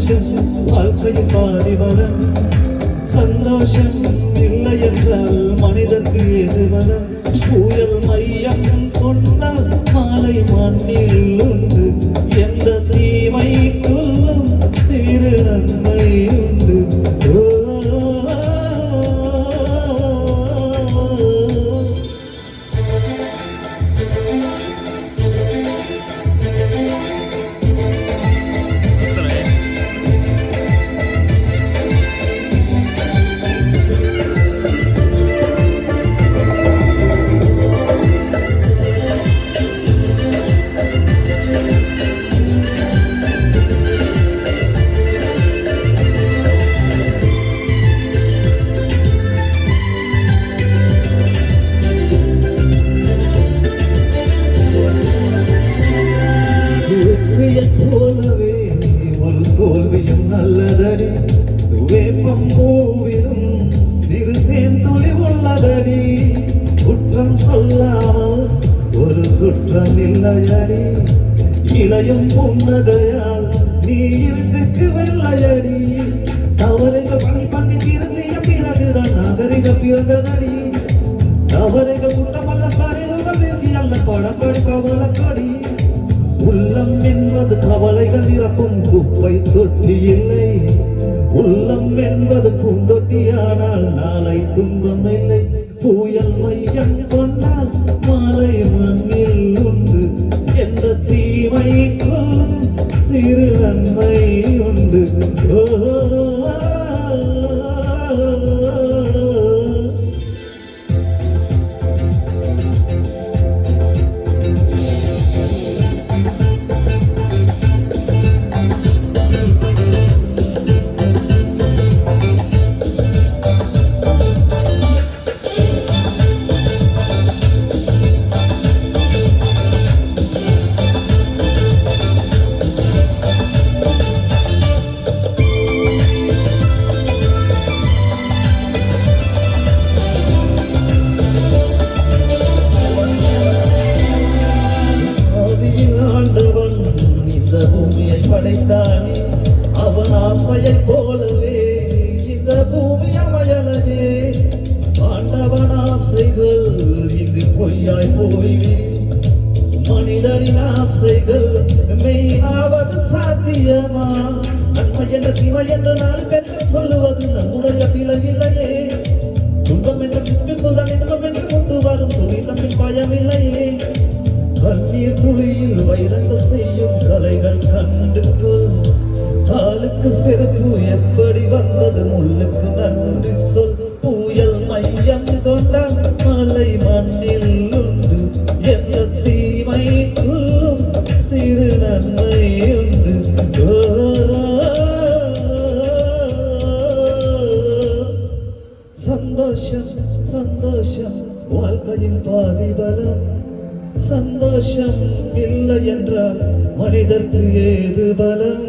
சந்தோஷம் வாழ்க்கையில் பாதிவலம் சந்தோஷம் இல்லை என்றால் மனிதர்க்கு எது வலம் புயல் மையம் கொண்ட மாலை மண்ணில் உண்டு எந்த தீமை கொல்லும் சிறு நன்மை உண்டு போலவே ஒரு தோல்வியும் நல்லதடி வேப்பம் பூவிலும் சிறு தேன்துளி உள்ளதடி குற்றம் சொல்லாமல் ஒரு சுற்றம் இல்லையடி இளையும் புன்னகையால் நீ இருட்டுக்கு வெள்ளையடி தவறுகள் பணி பண்ணி திருந்திய பிறகுதான் நாகரிக பிறந்ததடி தவறுகள் குற்றமல்ல தரைகள் வேதி அல்ல படம் படிப்பவளக்கடி உள்ளம் என்பது கவலைகள் நிரப்பும் குப்பை தொட்டி இல்லை உள்ளம் என்பது பூந்தொட்டியானால் நாளை துன்பம் இல்லை புயல் மையம் கொண்டால் மாலை மண்ணில் உண்டு எந்த தீமை கொள்ளும் சிறு நன்மை உண்டு படைத்தானே அவன் ஆசையை போலவே இந்த பூமி அமையலையே ஆண்டவன் ஆசைகள் இது பொய்யாய் போய்விடும் மனிதனின் ஆசைகள் மெய்யாவது சாத்தியமா நன்மை என்ற தீமை என்று நான் பெற்று சொல்லுவது நம்முடைய பிழையில்லையே துன்பம் என்ற பின்புதான் இன்பம் என்று கொண்டு வரும் துணிதமின் பயமில்லையே கண்ணீர் துளியில் வைரங்கள் செய்யும் கலைகள் கண்டுக்கு காலுக்கு செருப்பு எப்படி வந்தது முள்ளுக்கு நன்றி சொல் புயல் மையம் கொண்ட மலை மண்ணில் உண்டு எந்த தீமை கொல்லும் சிறு நன்மை உண்டு சந்தோஷம் சந்தோஷம் வாழ்க்கையின் பாதிபலம் சந்தோஷம் இல்லை என்றால் மனிதர்க்கு ஏது பலம்